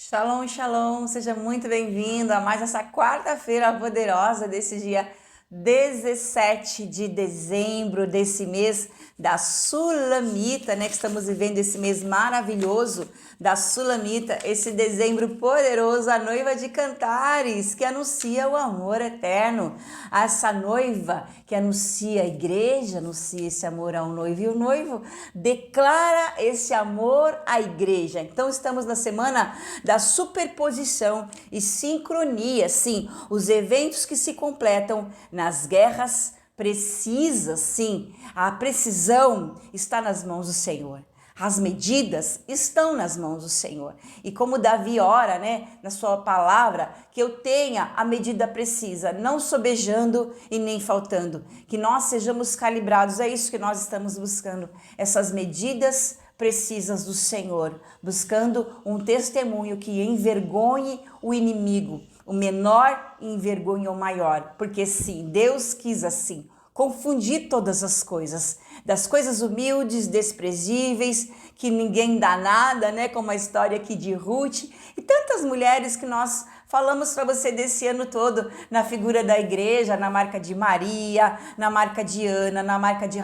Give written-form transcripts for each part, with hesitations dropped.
Shalom, shalom, seja muito bem-vindo a mais essa quarta-feira poderosa desse dia 17 de dezembro, desse mês da Sulamita, né? Que estamos vivendo esse mês maravilhoso da Sulamita, esse dezembro poderoso, a noiva de Cantares, que anuncia o amor eterno. Essa noiva que anuncia a igreja, anuncia esse amor ao noivo, e o noivo declara esse amor à igreja. Então estamos na semana da superposição e sincronia, sim, os eventos que se completam nas guerras precisas, sim, a precisão está nas mãos do Senhor. As medidas estão nas mãos do Senhor. E como Davi ora, né, na sua palavra, que eu tenha a medida precisa, não sobejando e nem faltando. Que nós sejamos calibrados, é isso que nós estamos buscando. Essas medidas precisas do Senhor, buscando um testemunho que envergonhe o inimigo. O menor envergonha o maior, porque sim, Deus quis assim, confundir todas as coisas, das coisas humildes, desprezíveis, que ninguém dá nada, né? Como a história aqui de Ruth e tantas mulheres que nós falamos para você desse ano todo, na figura da igreja, na marca de Maria, na marca de Ana, na marca de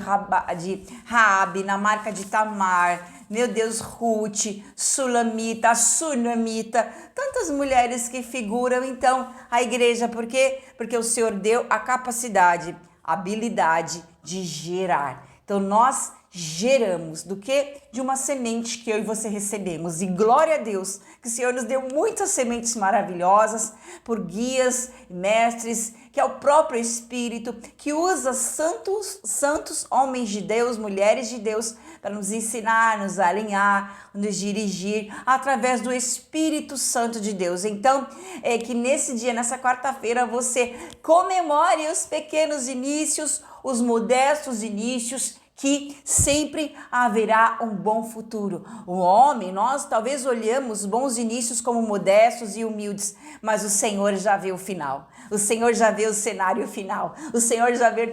Raabe, na marca de Tamar, meu Deus, Ruth, Sulamita, Sunamita, tantas mulheres que figuram então a igreja, por quê? Porque o Senhor deu a capacidade, a habilidade de gerar. Então nós geramos do que? De uma semente que eu e você recebemos. E glória a Deus que o Senhor nos deu muitas sementes maravilhosas por guias, mestres, que é o próprio Espírito, que usa santos homens de Deus, mulheres de Deus, para nos ensinar, nos alinhar, nos dirigir através do Espírito Santo de Deus. Então, é que nesse dia, nessa quarta-feira, você comemore os pequenos inícios, os modestos inícios, que sempre haverá um bom futuro. O homem, nós talvez olhamos bons inícios como modestos e humildes, mas o Senhor já vê o final. O Senhor já vê o cenário final. O Senhor já vê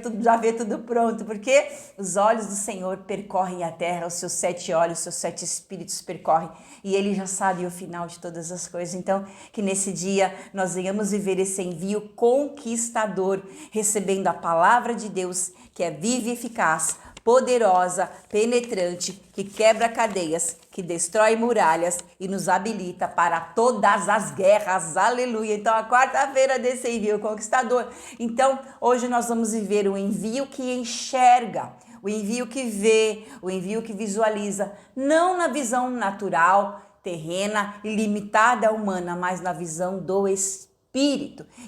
tudo pronto, porque os olhos do Senhor percorrem a terra, os seus 7 olhos, os seus 7 espíritos percorrem, e Ele já sabe o final de todas as coisas. Então, que nesse dia nós venhamos viver esse envio conquistador, recebendo a palavra de Deus, que é viva e eficaz, poderosa, penetrante, que quebra cadeias, que destrói muralhas e nos habilita para todas as guerras. Aleluia! Então, a quarta-feira desse envio conquistador. Então, hoje nós vamos viver um envio que enxerga, o envio que vê, o envio que visualiza, não na visão natural, terrena e limitada humana, mas na visão do Espírito.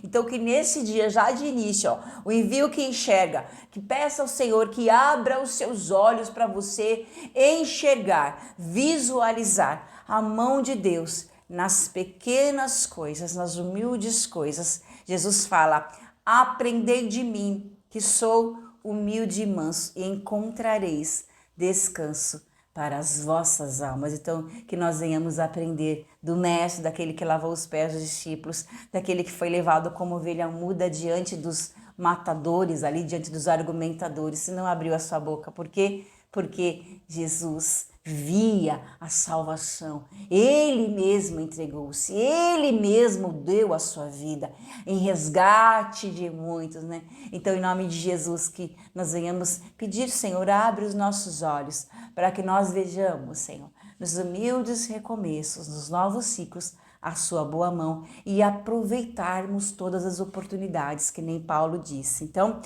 Então que nesse dia, já de início, o envio que enxerga, que peça ao Senhor que abra os seus olhos para você enxergar, visualizar a mão de Deus nas pequenas coisas, nas humildes coisas. Jesus fala: aprendei de mim, que sou humilde e manso, e encontrareis descanso para as vossas almas. Então, que nós venhamos aprender do mestre, daquele que lavou os pés dos discípulos, daquele que foi levado como ovelha muda diante dos matadores, ali diante dos argumentadores, se não abriu a sua boca. Por quê? Porque Jesus via a salvação. Ele mesmo entregou-se, ele mesmo deu a sua vida em resgate de muitos, né? Então, em nome de Jesus, que nós venhamos pedir, Senhor, abre os nossos olhos para que nós vejamos, Senhor, nos humildes recomeços, nos novos ciclos, a sua boa mão e aproveitarmos todas as oportunidades, que nem Paulo disse. Então,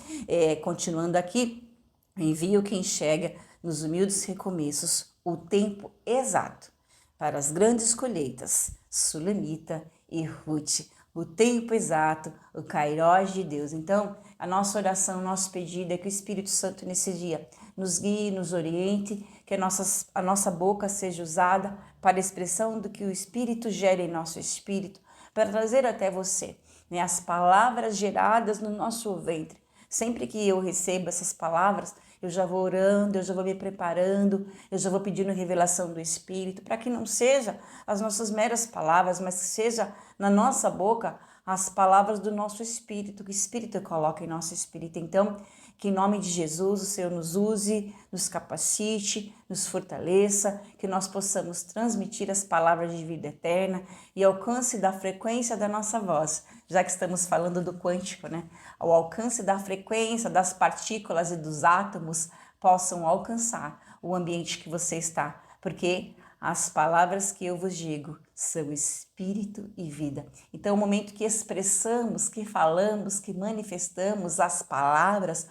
continuando aqui, envio quem enxerga nos humildes recomeços o tempo exato para as grandes colheitas, Sulamita e Ruth. O tempo exato, o kairós de Deus. Então, a nossa oração, o nosso pedido é que o Espírito Santo nesse dia nos guie, nos oriente, que a nossa boca seja usada para a expressão do que o Espírito gera em nosso espírito, para trazer até você, né, as palavras geradas no nosso ventre. Sempre que eu recebo essas palavras, eu já vou orando, eu já vou me preparando, eu já vou pedindo revelação do Espírito, para que não seja as nossas meras palavras, mas que seja na nossa boca as palavras do nosso Espírito, que o Espírito coloca em nosso Espírito. Então, Que em nome de Jesus o Senhor nos use, nos capacite, nos fortaleça, que nós possamos transmitir as palavras de vida eterna e alcance da frequência da nossa voz, já que estamos falando do quântico, né? Ao alcance da frequência das partículas e dos átomos possam alcançar o ambiente que você está, porque as palavras que eu vos digo são espírito e vida. Então, o momento que expressamos, que falamos, que manifestamos as palavras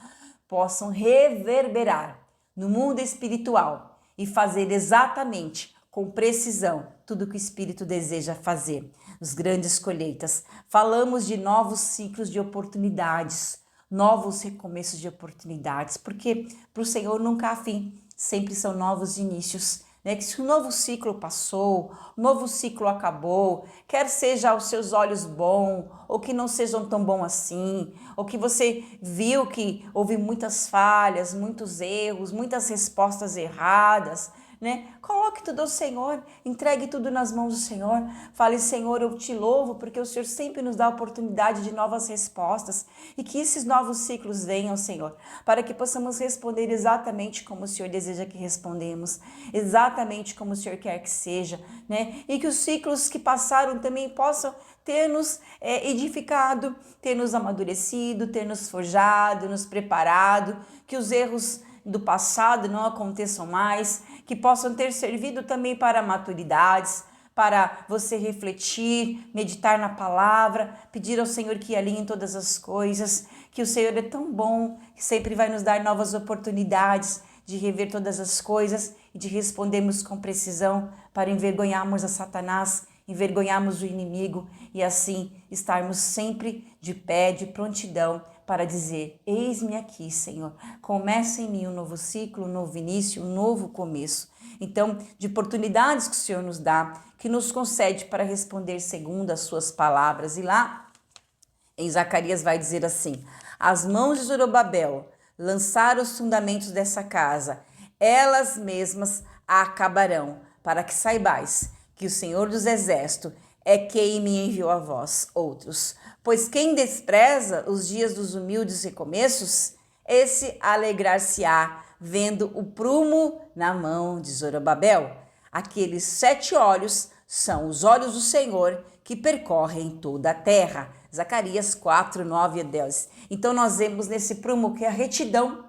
possam reverberar no mundo espiritual e fazer exatamente, com precisão, tudo o que o Espírito deseja fazer. Os grandes colheitas. Falamos de novos ciclos de oportunidades, novos recomeços de oportunidades, porque para o Senhor nunca há fim, sempre são novos inícios. Que se um novo ciclo passou, um novo ciclo acabou, quer seja aos seus olhos bom, ou que não sejam tão bom assim, ou que você viu que houve muitas falhas, muitos erros, muitas respostas erradas, Coloque tudo ao Senhor, entregue tudo nas mãos do Senhor, fale: Senhor, eu te louvo porque o Senhor sempre nos dá a oportunidade de novas respostas e que esses novos ciclos venham, Senhor, para que possamos responder exatamente como o Senhor deseja que respondemos, exatamente como o Senhor quer que seja, E que os ciclos que passaram também possam ter nos edificado, ter nos amadurecido, ter nos forjado, nos preparado, que os erros do passado não aconteçam mais, que possam ter servido também para maturidades, para você refletir, meditar na palavra, pedir ao Senhor que alinhe todas as coisas, que o Senhor é tão bom, que sempre vai nos dar novas oportunidades de rever todas as coisas e de respondermos com precisão para envergonharmos a Satanás, envergonharmos o inimigo e assim estarmos sempre de pé, de prontidão para dizer: eis-me aqui, Senhor, começa em mim um novo ciclo, um novo início, um novo começo. Então, de oportunidades que o Senhor nos dá, que nos concede para responder segundo as suas palavras. E lá em Zacarias vai dizer assim: as mãos de Zorobabel lançaram os fundamentos dessa casa, elas mesmas a acabarão, para que saibais que o Senhor dos Exércitos é quem me enviou a vós, outros. Pois quem despreza os dias dos humildes recomeços, esse alegrar-se-á, vendo o prumo na mão de Zorobabel. Aqueles 7 olhos são os olhos do Senhor que percorrem toda a terra. Zacarias 4, 9 e 10. Então nós vemos nesse prumo que é a retidão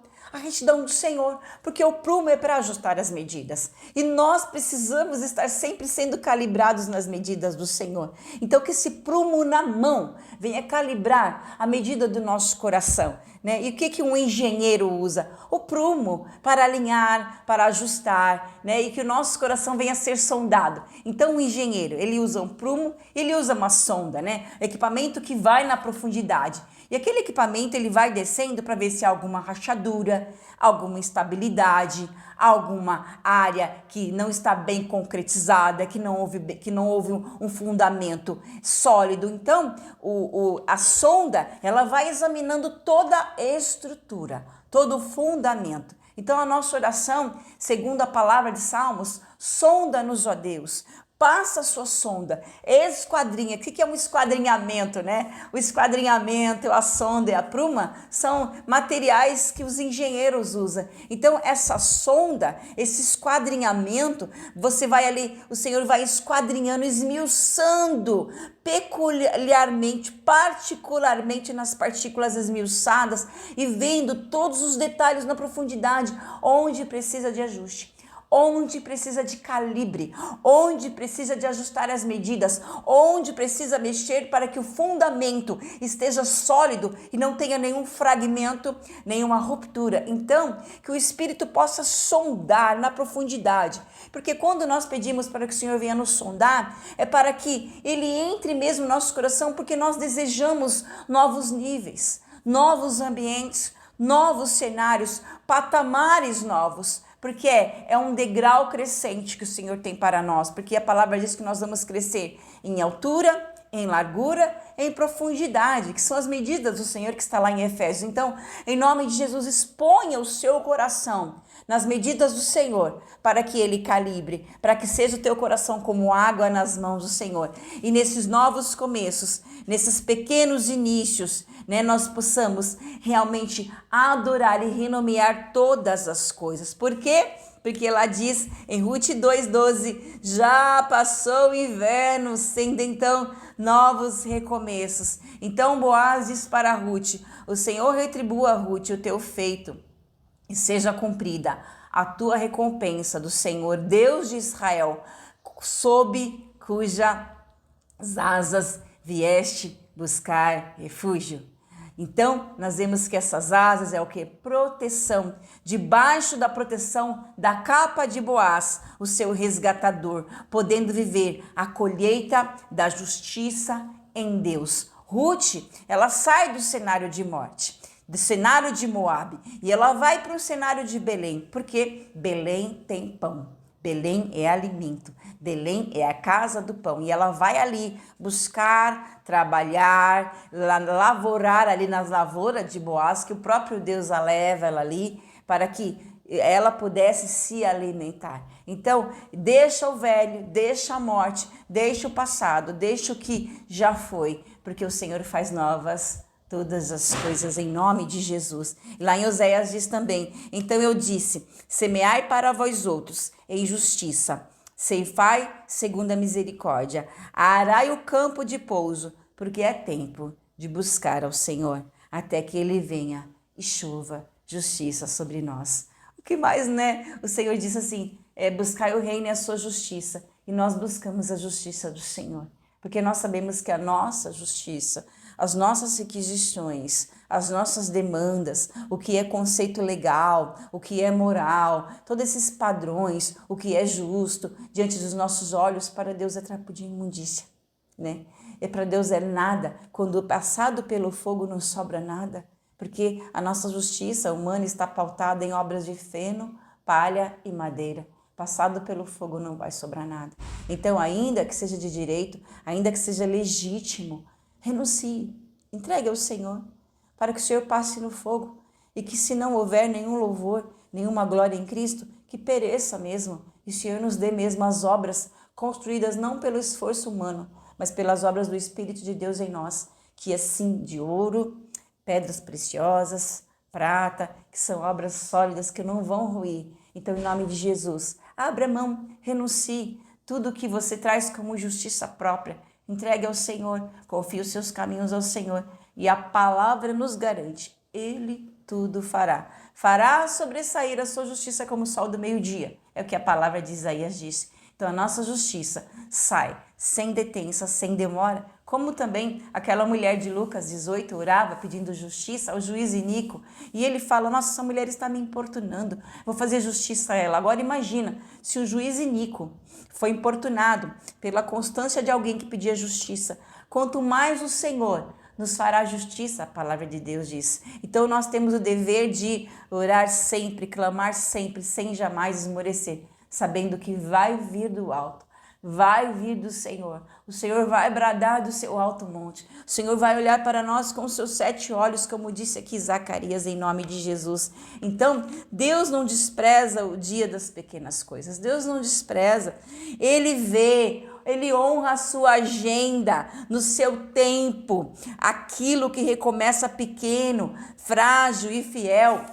do Senhor, porque o prumo é para ajustar as medidas e nós precisamos estar sempre sendo calibrados nas medidas do Senhor. Então que esse prumo na mão venha calibrar a medida do nosso coração, E o que um engenheiro usa? O prumo para alinhar, para ajustar, E que o nosso coração venha a ser sondado. Então o engenheiro, ele usa um prumo, ele usa uma sonda, Equipamento que vai na profundidade. E aquele equipamento ele vai descendo para ver se há alguma rachadura, alguma instabilidade, alguma área que não está bem concretizada, que não houve um fundamento sólido. Então, a sonda ela vai examinando toda a estrutura, todo o fundamento. Então, a nossa oração, segundo a palavra de Salmos, sonda-nos, ó Deus. Passa a sua sonda, esquadrinha. O que é um esquadrinhamento, O esquadrinhamento, a sonda e a pruma são materiais que os engenheiros usam. Então, essa sonda, esse esquadrinhamento, você vai ali, o Senhor vai esquadrinhando, esmiuçando peculiarmente, particularmente nas partículas esmiuçadas e vendo todos os detalhes na profundidade, onde precisa de ajuste, onde precisa de calibre, onde precisa de ajustar as medidas, onde precisa mexer para que o fundamento esteja sólido e não tenha nenhum fragmento, nenhuma ruptura. Então, que o Espírito possa sondar na profundidade, porque quando nós pedimos para que o Senhor venha nos sondar, é para que Ele entre mesmo no nosso coração, porque nós desejamos novos níveis, novos ambientes, novos cenários, patamares novos, porque é um degrau crescente que o Senhor tem para nós, porque a palavra diz que nós vamos crescer em altura, em largura, em profundidade, que são as medidas do Senhor que está lá em Efésios. Então, em nome de Jesus, exponha o seu coração nas medidas do Senhor, para que Ele calibre, para que seja o teu coração como água nas mãos do Senhor. E nesses novos começos, nesses pequenos inícios, né, nós possamos realmente adorar e renomear todas as coisas. Por quê? Porque lá diz em Ruth 2,12, já passou o inverno, sendo então novos recomeços. Então Boaz diz para Ruth, o Senhor retribua, Ruth, o teu feito, e seja cumprida a tua recompensa do Senhor, Deus de Israel, sob cujas asas vieste buscar refúgio. Então, nós vemos que essas asas é o que? Proteção. Debaixo da proteção da capa de Boaz, o seu resgatador, podendo viver a colheita da justiça em Deus. Ruth, ela sai do cenário de morte, do cenário de Moabe, e ela vai para o cenário de Belém, porque Belém tem pão. Belém é alimento, Belém é a casa do pão, e ela vai ali buscar, trabalhar, lavourar ali nas lavouras de Boaz, que o próprio Deus a leva ela ali, para que ela pudesse se alimentar. Então, deixa o velho, deixa a morte, deixa o passado, deixa o que já foi, porque o Senhor faz novas todas as coisas em nome de Jesus. Lá em Oséias diz também, então eu disse, semeai para vós outros em justiça, ceifai segundo a misericórdia, arai o campo de pouso, porque é tempo de buscar ao Senhor, até que Ele venha e chova justiça sobre nós. O que mais, né? O Senhor disse assim, buscai o reino e a sua justiça, e nós buscamos a justiça do Senhor, porque nós sabemos que a nossa justiça, as nossas requisições, as nossas demandas, o que é conceito legal, o que é moral, todos esses padrões, o que é justo, diante dos nossos olhos, para Deus é trapo de imundícia, né? E para Deus é nada, quando passado pelo fogo não sobra nada, porque a nossa justiça humana está pautada em obras de feno, palha e madeira. Passado pelo fogo não vai sobrar nada. Então, ainda que seja de direito, ainda que seja legítimo, renuncie, entregue ao Senhor, para que o Senhor passe no fogo, e que se não houver nenhum louvor, nenhuma glória em Cristo, que pereça mesmo, e o Senhor nos dê mesmo as obras construídas não pelo esforço humano, mas pelas obras do Espírito de Deus em nós, que é sim de ouro, pedras preciosas, prata, que são obras sólidas que não vão ruir. Então, em nome de Jesus, abra mão, renuncie tudo que você traz como justiça própria, entregue ao Senhor, confie os seus caminhos ao Senhor, e a palavra nos garante, Ele tudo fará. Fará sobressair a sua justiça como o sol do meio-dia, é o que a palavra de Isaías diz. Então a nossa justiça sai sem detença, sem demora, como também aquela mulher de Lucas 18 orava pedindo justiça ao juiz iníquo, e ele fala, nossa, essa mulher está me importunando, vou fazer justiça a ela. Agora imagina, se o juiz iníquo foi importunado pela constância de alguém que pedia justiça, quanto mais o Senhor nos fará justiça, a palavra de Deus diz. Então nós temos o dever de orar sempre, clamar sempre, sem jamais esmorecer, sabendo que vai vir do alto, vai vir do Senhor. O Senhor vai bradar do seu alto monte. O Senhor vai olhar para nós com os seus 7 olhos, como disse aqui Zacarias, em nome de Jesus. Então, Deus não despreza o dia das pequenas coisas. Deus não despreza. Ele vê, Ele honra a sua agenda no seu tempo. Aquilo que recomeça pequeno, frágil e fiel,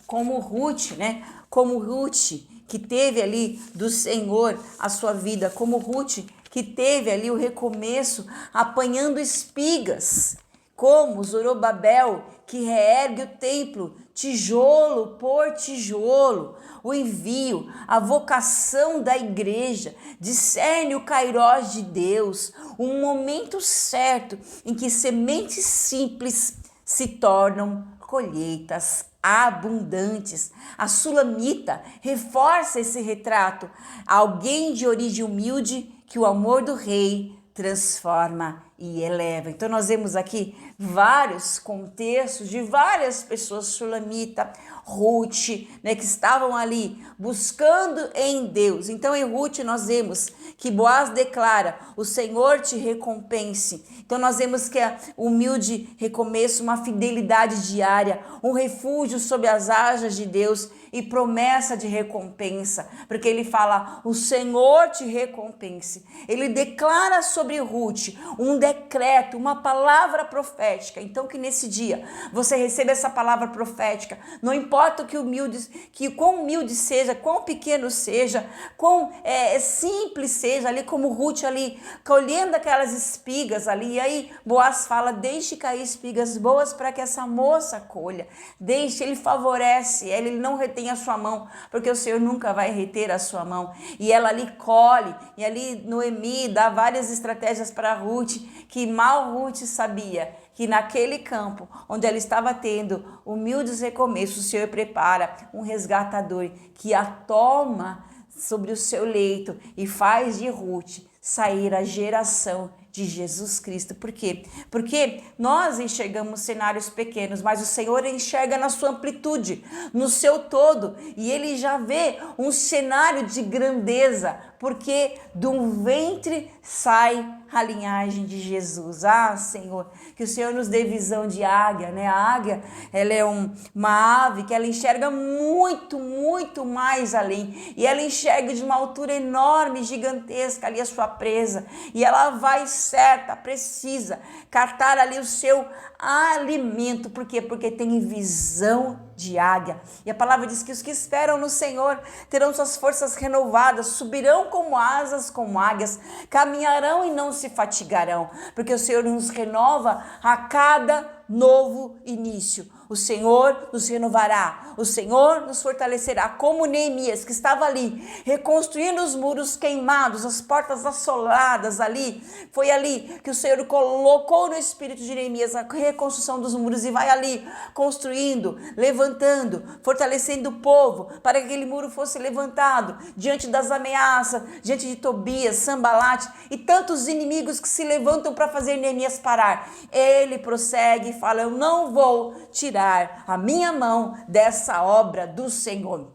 como Ruth, né? Como Ruth, que teve ali do Senhor a sua vida, como Ruth, que teve ali o recomeço apanhando espigas, como Zorobabel, que reergue o templo, tijolo por tijolo, o envio, a vocação da igreja, discerne o kairós de Deus, um momento certo em que sementes simples se tornam colheitas abundantes. A Sulamita reforça esse retrato. Alguém de origem humilde que o amor do rei transforma e eleva. Então nós vemos aqui vários contextos de várias pessoas sulamitas, Ruth, né, que estavam ali buscando em Deus. Então em Ruth nós vemos que Boaz declara: o Senhor te recompense. Então nós vemos que é humilde recomeço, uma fidelidade diária, um refúgio sob as asas de Deus e promessa de recompensa, porque ele fala: o Senhor te recompense. Ele declara sobre Ruth um decreto, uma palavra profética. Então que nesse dia você receba essa palavra profética, não importa o que quão humilde seja, quão pequeno seja, quão simples seja, ali como Ruth ali, colhendo aquelas espigas ali, e aí Boaz fala: deixe cair espigas boas para que essa moça colha, deixe, ele favorece ela, ele não retém a sua mão, porque o Senhor nunca vai reter a sua mão, e ela ali colhe, e ali Noemi dá várias estratégias para Ruth, que mal Ruth sabia que naquele campo onde ela estava tendo humildes recomeços, o Senhor prepara um resgatador que a toma sobre o seu leito e faz de Ruth sair a geração de Jesus Cristo. Por quê? Porque nós enxergamos cenários pequenos, mas o Senhor enxerga na sua amplitude, no seu todo, e ele já vê um cenário de grandeza, porque de um ventre sai a linhagem de Jesus. Ah, Senhor, que o Senhor nos dê visão de águia, né? A águia, ela é uma ave que ela enxerga muito, muito mais além, e ela enxerga de uma altura enorme, gigantesca ali a sua presa, e ela vai certa, precisa captar ali o seu alimento. Por quê? Porque tem visão de águia. E a palavra diz que os que esperam no Senhor terão suas forças renovadas, subirão como asas, como águias, caminharão e não se fatigarão, porque o Senhor nos renova a cada novo início. O Senhor nos renovará, o Senhor nos fortalecerá, como Neemias, que estava ali reconstruindo os muros queimados, as portas assoladas ali. Foi ali que o Senhor colocou no espírito de Neemias a reconstrução dos muros, e vai ali construindo, levantando, fortalecendo o povo para que aquele muro fosse levantado diante das ameaças, diante de Tobias, Sambalate e tantos inimigos que se levantam para fazer Neemias parar. Ele prossegue e fala: eu não vou tirar a minha mão dessa obra do Senhor,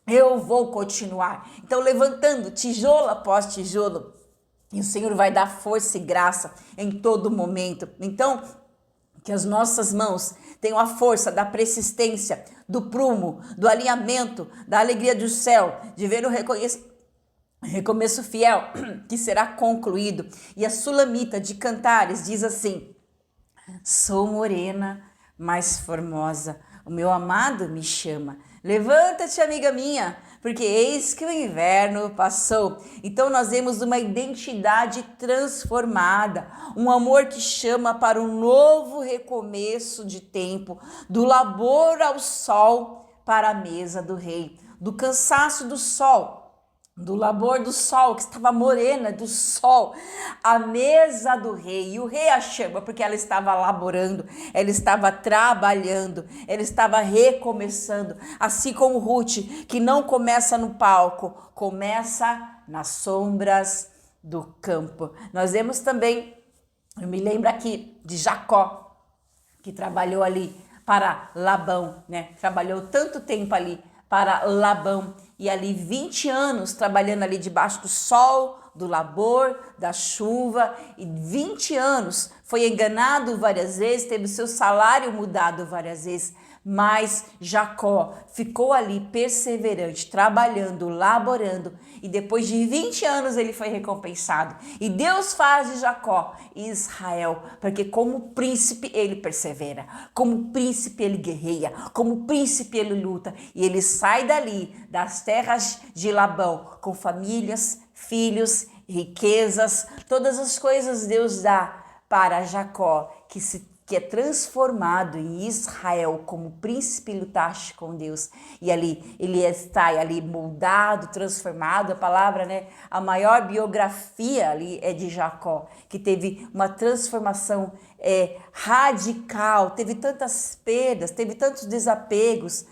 eu vou continuar. Então, levantando tijolo após tijolo, e o Senhor vai dar força e graça em todo momento. Então, que as nossas mãos tenham a força da persistência, do prumo, do alinhamento, da alegria do céu, de ver o recomeço fiel que será concluído. E a Sulamita de Cantares diz assim: sou morena, mais formosa, o meu amado me chama. Levanta-te, amiga minha, porque eis que o inverno passou. Então nós vemos uma identidade transformada, um amor que chama para um novo recomeço de tempo, do labor ao sol para a mesa do rei, do cansaço do sol, do labor do sol, que estava morena do sol, a mesa do rei. E o rei a chama porque ela estava laborando, ela estava trabalhando, ela estava recomeçando, assim como Ruth, que não começa no palco, começa nas sombras do campo. Nós vemos também, eu me lembro aqui de Jacó, que trabalhou ali para Labão, né? Trabalhou tanto tempo ali para Labão, e ali 20 anos trabalhando ali debaixo do sol, do labor, da chuva, e 20 anos foi enganado várias vezes, teve seu salário mudado várias vezes, mas Jacó ficou ali perseverante, trabalhando, laborando, e depois de 20 anos ele foi recompensado. E Deus faz de Jacó Israel, porque como príncipe ele persevera, como príncipe ele guerreia, como príncipe ele luta, e ele sai dali das terras de Labão com famílias, filhos, riquezas, todas as coisas Deus dá para Jacó, que se que é transformado em Israel como príncipe lutaste com Deus. E ali ele está ali moldado, transformado. A palavra, né? A maior biografia ali é de Jacó, que teve uma transformação radical, teve tantas perdas, teve tantos desapegos.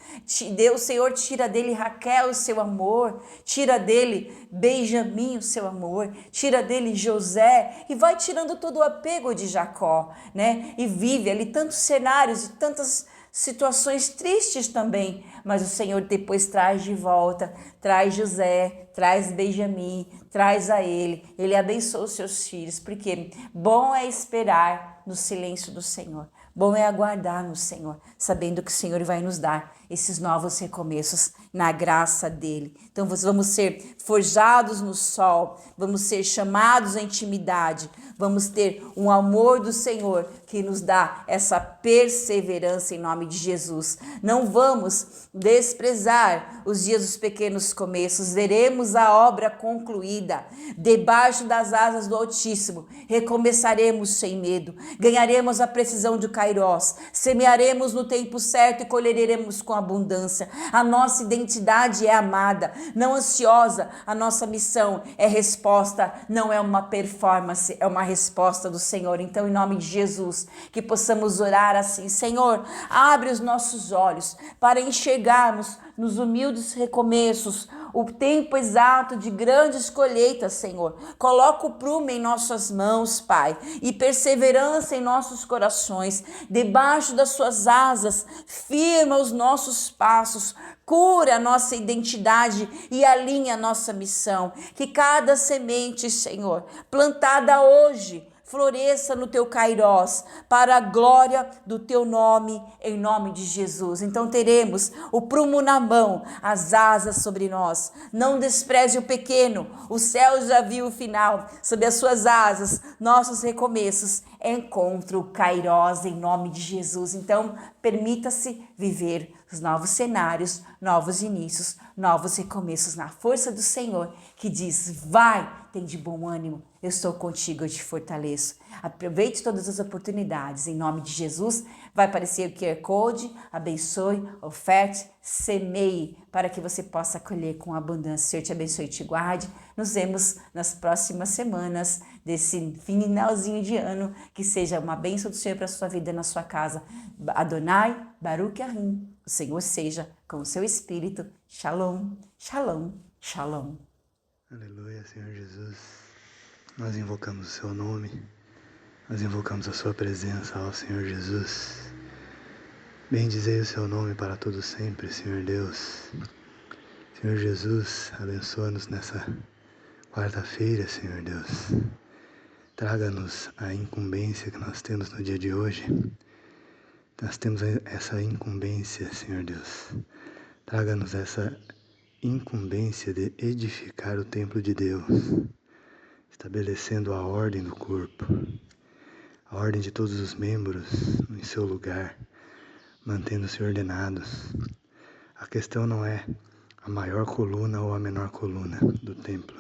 O Senhor tira dele Raquel, o seu amor, tira dele Benjamim, o seu amor, tira dele José e vai tirando todo o apego de Jacó, né? E vive ali tantos cenários e tantas situações tristes também, mas o Senhor depois traz de volta, traz José, traz Benjamim, traz a ele abençoa os seus filhos, porque bom é esperar no silêncio do Senhor, bom é aguardar no Senhor, sabendo que o Senhor vai nos dar esses novos recomeços na graça dele. Então vamos ser forjados no sol, vamos ser chamados à intimidade, vamos ter um amor do Senhor que nos dá essa perseverança em nome de Jesus. Não vamos desprezar os dias dos pequenos começos, veremos a obra concluída. Debaixo das asas do Altíssimo, recomeçaremos sem medo, ganharemos a precisão de Kairós, semearemos no tempo certo e colheremos com abundância. A nossa identidade é amada, não ansiosa. A nossa missão é resposta, não é uma performance, é uma resposta do Senhor. Então, em nome de Jesus, que possamos orar assim: Senhor, abre os nossos olhos para enxergarmos nos humildes recomeços o tempo exato de grandes colheitas, Senhor. Coloca o prumo em nossas mãos, Pai, e perseverança em nossos corações. Debaixo das suas asas, firma os nossos passos, cura a nossa identidade e alinha a nossa missão. Que cada semente, Senhor, plantada hoje, floresça no teu Kairós, para a glória do teu nome, em nome de Jesus. Então teremos o prumo na mão, as asas sobre nós. Não despreze o pequeno, o céu já viu o final. Sob as suas asas, nossos recomeços, encontro o Kairós, em nome de Jesus. Então permita-se viver os novos cenários, novos inícios, novos recomeços na força do Senhor, que diz: vai, tem de bom ânimo, eu estou contigo, eu te fortaleço. Aproveite todas as oportunidades, em nome de Jesus. Vai aparecer o QR Code, abençoe, oferte, semeie, para que você possa colher com abundância. O Senhor te abençoe e te guarde. Nos vemos nas próximas semanas desse finalzinho de ano, que seja uma bênção do Senhor para a sua vida e na sua casa. Adonai, Baruch Ahim, o Senhor seja com o seu espírito. Shalom, shalom, shalom. Aleluia, Senhor Jesus. Nós invocamos o seu nome, nós invocamos a sua presença, ó Senhor Jesus. Bendizei o seu nome para todo sempre, Senhor Deus. Senhor Jesus, abençoa-nos nessa quarta-feira, Senhor Deus. Traga-nos a incumbência que nós temos no dia de hoje. Nós temos essa incumbência, Senhor Deus. Traga-nos essa incumbência de edificar o templo de Deus, estabelecendo a ordem do corpo, a ordem de todos os membros em seu lugar, mantendo-se ordenados. A questão não é a maior coluna ou a menor coluna do templo,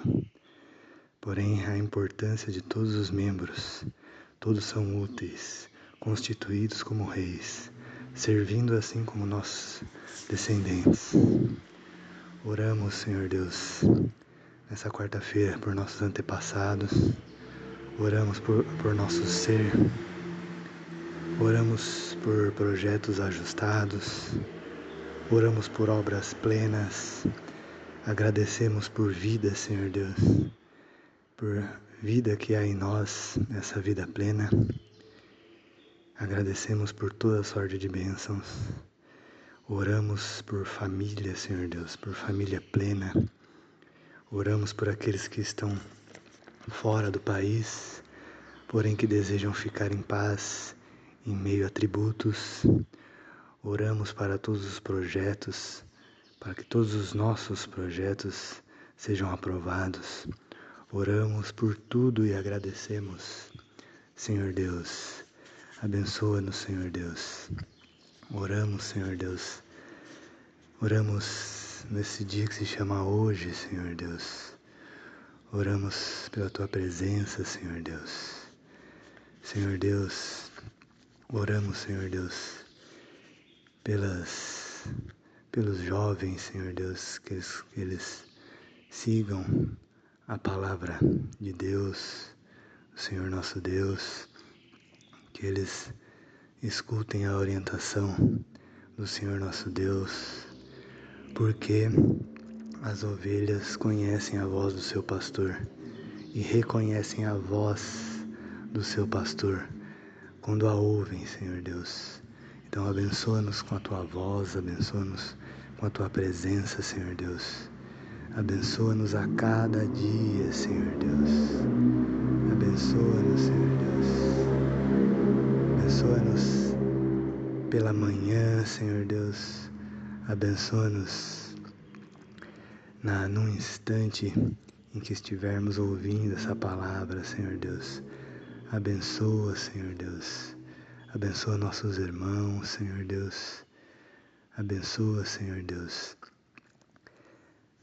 porém a importância de todos os membros. Todos são úteis, constituídos como reis, servindo assim como nossos descendentes. Oramos, Senhor Deus, nessa quarta-feira por nossos antepassados, oramos por nosso ser, oramos por projetos ajustados, oramos por obras plenas, agradecemos por vida, Senhor Deus, por vida que há em nós, essa vida plena. Agradecemos por toda sorte de bênçãos. Oramos por família, Senhor Deus, por família plena. Oramos por aqueles que estão fora do país, porém que desejam ficar em paz em meio a tributos. Oramos para todos os projetos, para que todos os nossos projetos sejam aprovados. Oramos por tudo e agradecemos, Senhor Deus. Abençoa-nos, Senhor Deus. Oramos, Senhor Deus. Oramos nesse dia que se chama hoje, Senhor Deus. Oramos pela Tua presença, Senhor Deus. Senhor Deus, Oramos, Senhor Deus, pelos jovens, Senhor Deus, que eles sigam a palavra de Deus, o Senhor nosso Deus, que eles escutem a orientação do Senhor nosso Deus, porque as ovelhas conhecem a voz do seu pastor e reconhecem a voz do seu pastor quando a ouvem, Senhor Deus. Então abençoa-nos com a tua voz, abençoa-nos com a tua presença, Senhor Deus. Abençoa-nos a cada dia, Senhor Deus. Abençoa-nos, Senhor Deus. Abençoa-nos pela manhã, Senhor Deus. Abençoa-nos num instante em que estivermos ouvindo essa palavra, Senhor Deus. Abençoa, Senhor Deus. Abençoa nossos irmãos, Senhor Deus. Abençoa, Senhor Deus.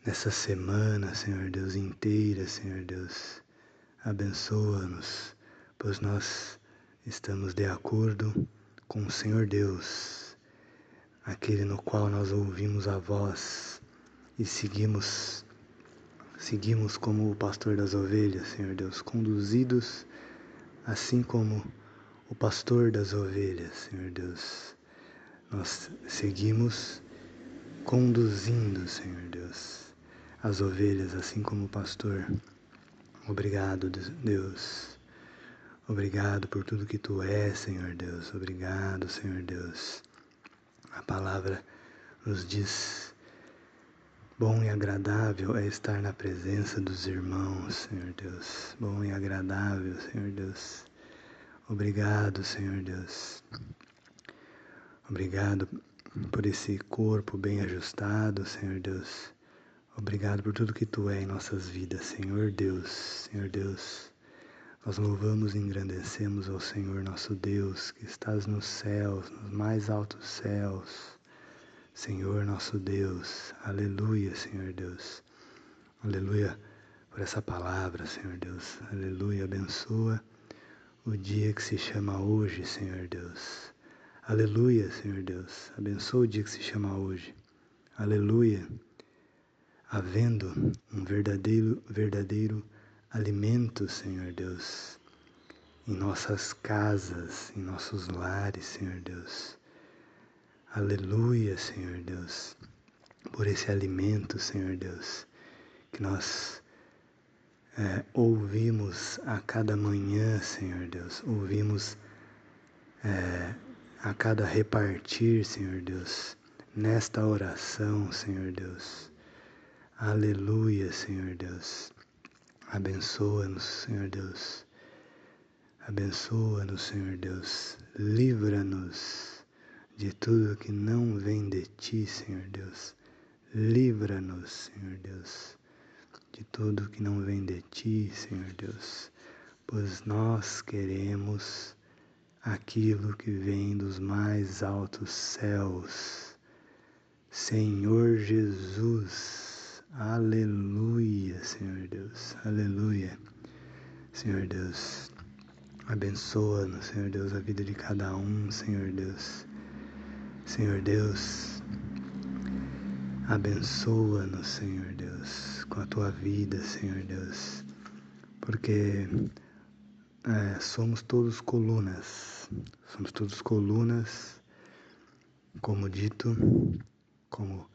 Nessa semana, Senhor Deus, inteira, Senhor Deus. Abençoa-nos, pois nós estamos de acordo com o Senhor Deus, aquele no qual nós ouvimos a voz e seguimos como o pastor das ovelhas, Senhor Deus, conduzidos assim como o pastor das ovelhas, Senhor Deus. Nós seguimos conduzindo, Senhor Deus, as ovelhas assim como o pastor. Obrigado, Deus. Obrigado por tudo que Tu és, Senhor Deus. Obrigado, Senhor Deus. A palavra nos diz: bom e agradável é estar na presença dos irmãos, Senhor Deus. Bom e agradável, Senhor Deus. Obrigado, Senhor Deus. Obrigado por esse corpo bem ajustado, Senhor Deus. Obrigado por tudo que Tu é em nossas vidas, Senhor Deus. Senhor Deus, nós louvamos e engrandecemos ao Senhor nosso Deus, que estás nos céus, nos mais altos céus. Senhor nosso Deus, aleluia, Senhor Deus. Aleluia por essa palavra, Senhor Deus. Aleluia, abençoa o dia que se chama hoje, Senhor Deus. Aleluia, Senhor Deus. Abençoa o dia que se chama hoje. Aleluia. Havendo um verdadeiro alimento, Senhor Deus, em nossas casas, em nossos lares, Senhor Deus. Aleluia, Senhor Deus. Por esse alimento, Senhor Deus, que nós ouvimos a cada manhã, Senhor Deus, ouvimos a cada repartir, Senhor Deus, nesta oração, Senhor Deus. Aleluia, Senhor Deus. Abençoa-nos, Senhor Deus. Abençoa-nos, Senhor Deus. Livra-nos de tudo que não vem de Ti, Senhor Deus. Livra-nos, Senhor Deus, de tudo que não vem de Ti, Senhor Deus, pois nós queremos aquilo que vem dos mais altos céus. Senhor Jesus, aleluia, Senhor Deus, aleluia. Senhor Deus, abençoa-nos, Senhor Deus, a vida de cada um, Senhor Deus. Senhor Deus, abençoa-nos, Senhor Deus, com a Tua vida, Senhor Deus, porque somos todos colunas, como dito, como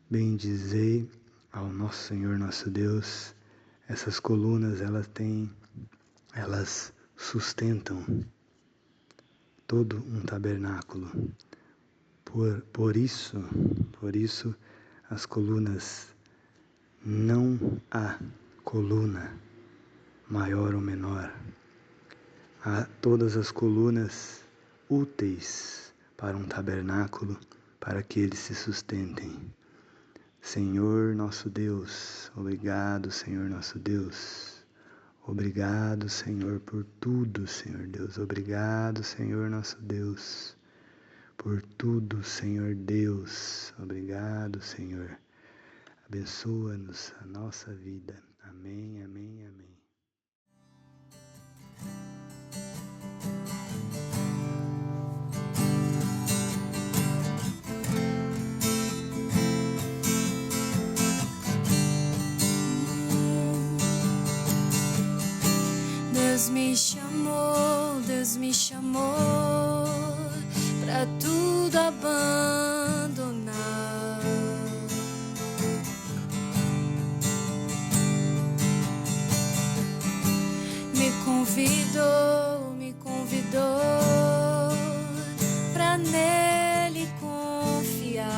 bem dizei ao nosso Senhor, nosso Deus, essas colunas, elas sustentam todo um tabernáculo. Por isso, as colunas, não há coluna maior ou menor. Há todas as colunas úteis para um tabernáculo, para que eles se sustentem. Senhor nosso Deus, obrigado, Senhor nosso Deus. Obrigado, Senhor, por tudo, Senhor Deus. Obrigado, Senhor nosso Deus, por tudo, Senhor Deus. Obrigado, Senhor. Abençoa-nos a nossa vida. Amém, amém, amém. Deus me chamou pra tudo abandonar. Me convidou pra nele confiar.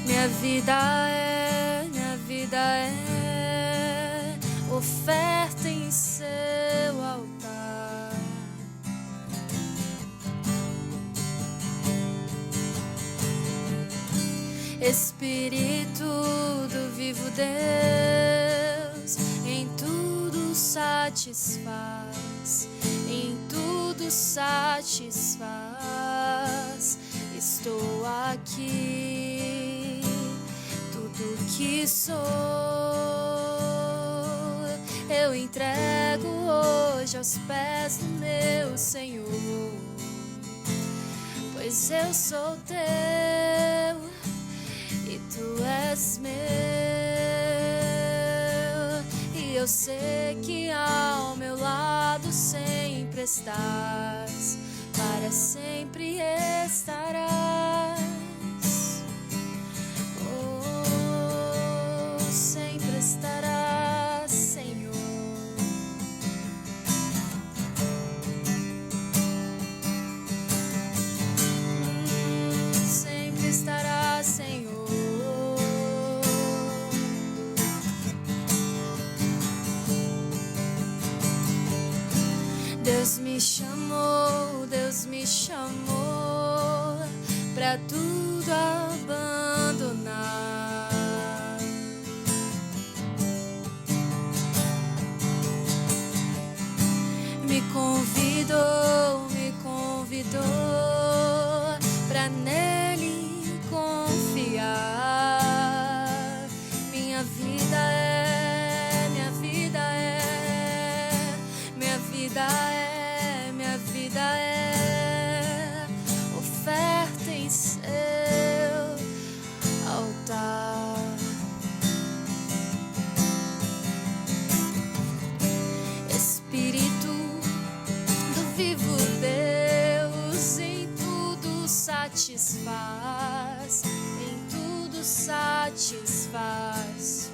Minha vida é oferta em seu altar. Espírito do vivo Deus, em tudo satisfaz, em tudo satisfaz. Estou aqui, tudo que sou, eu entrego hoje aos pés do meu Senhor, pois eu sou teu e tu és meu, e eu sei que ao meu lado sempre estás, para sempre estarás. Oh, sempre estarás, Senhor. Sempre estarás, Senhor. Deus me chamou pra tudo abandonar. Me convidou pra nele confiar. Minha vida é oferta em seu altar. Espírito do vivo Deus, em tudo satisfaz, em tudo satisfaz.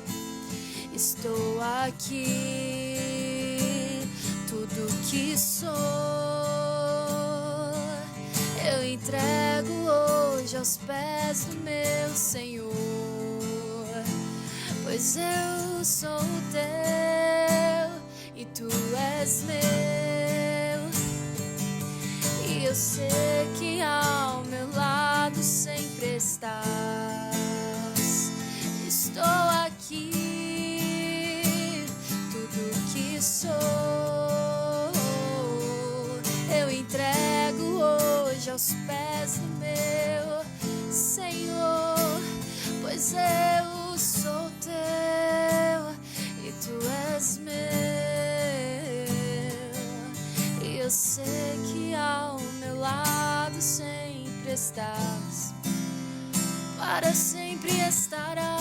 Estou aqui, tudo que sou, eu entrego hoje aos pés do meu Senhor, pois eu sou teu e tu és meu, e eu sei que ao meu lado sempre estás. Estou aqui, tudo que sou, eu entrego hoje aos pés do meu Senhor, pois eu sou teu e tu és meu, e eu sei que ao meu lado sempre estás, para sempre estarás.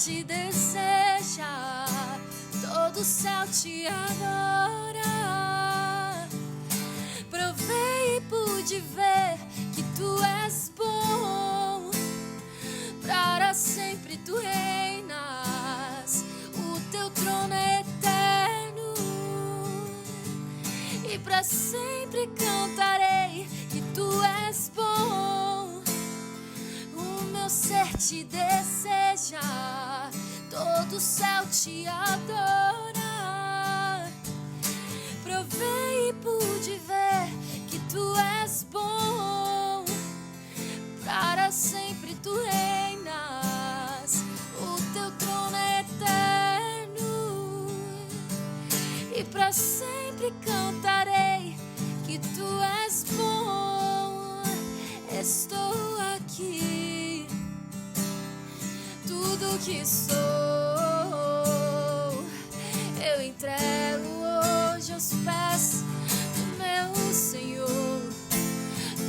Te deseja, todo o céu te adora. Provei e pude ver que tu és bom, para sempre tu reinas, o teu trono é eterno, e para sempre cantarei que tu és bom. O meu ser te deseja, todo o céu te adora. Provei e pude ver que tu és bom, para sempre tu reinas, o teu trono é eterno, eu sempre cantarei que tu és bom. Estou aqui, tudo que sou eu entrego hoje aos pés do meu Senhor,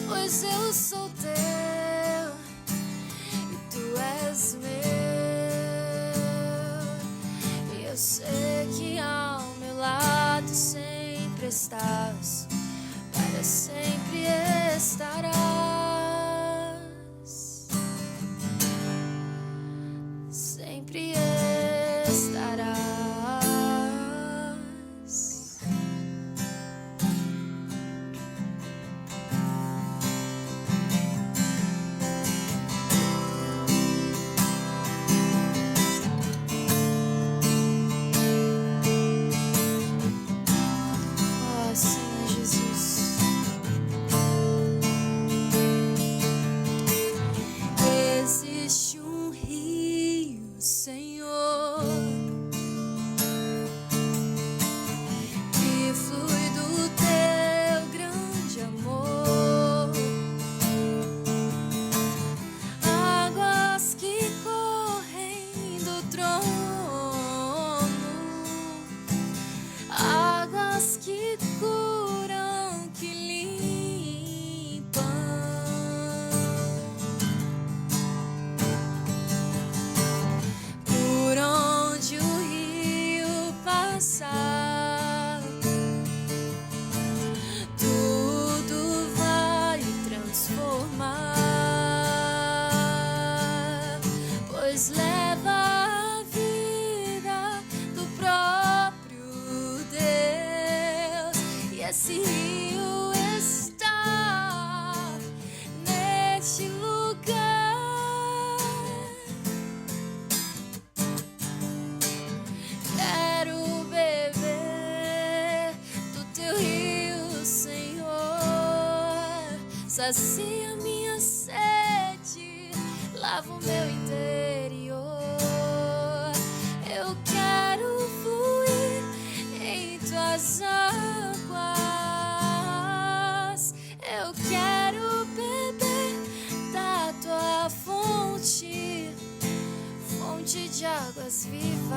pois eu sou teu e tu és meu. E eu sei que ao meu lado sempre estás, para sempre estarás, sempre estarás. Ó Senhor Jesus, existe um rio, Senhor, que flui do teu grande amor, águas que correm do trono, águas que curam, que limpam. Por onde o rio passar, tudo vai transformar, pois leva a vida do próprio Deus. E esse rio está neste lugar. Quero beber do teu rio, Senhor. Sacia minha sede, lava o meu interior. Eu quero fluir em tuas águas. Eu quero beber da tua fonte, fonte de águas vivas.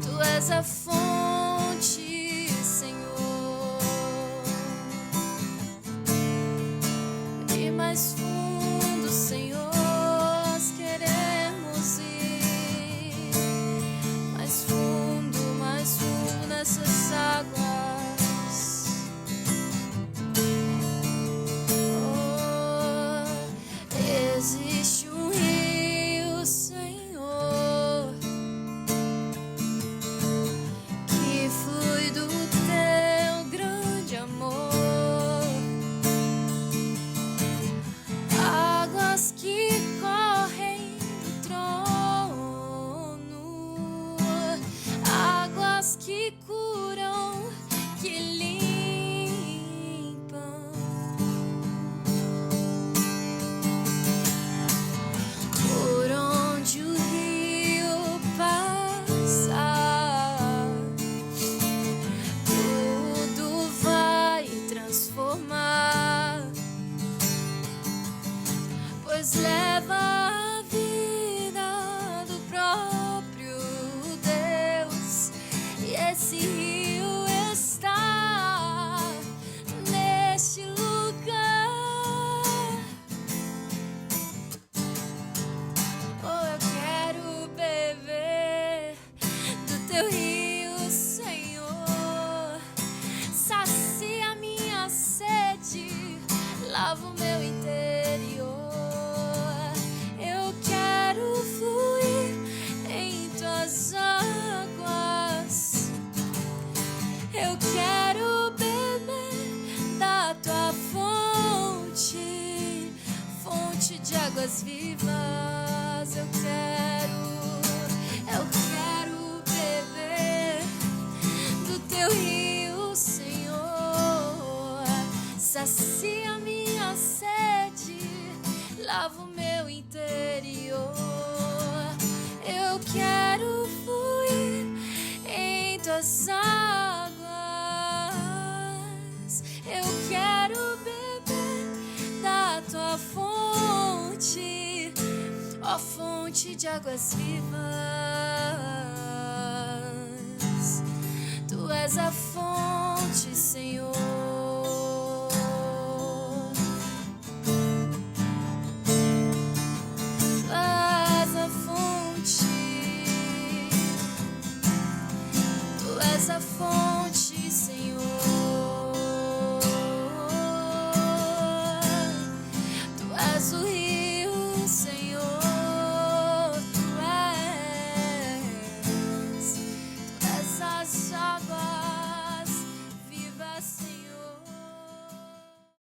Tu és a fonte, Senhor, e mais fundo, Senhor, nós queremos ir mais fundo nessas águas. Existe um rio, Senhor, que flui do teu grande amor, águas que correm do trono, águas que curam, que limpam. Por onde o rio passar, tudo vai transformar, pois leva a vida do próprio Deus. E esse rio está neste lugar. Oh, eu quero beber do teu rio, Senhor. Sacia minha sede, lava o meu interior. Eu quero fluir em tuas águas. Eu quero beber da tua fonte, fonte de águas vivas. Eu quero beber do teu rio, Senhor. Sacia minha sede, lava o meu interior. Eu quero fluir ó fonte de águas vivas. Tu és a fonte, Senhor.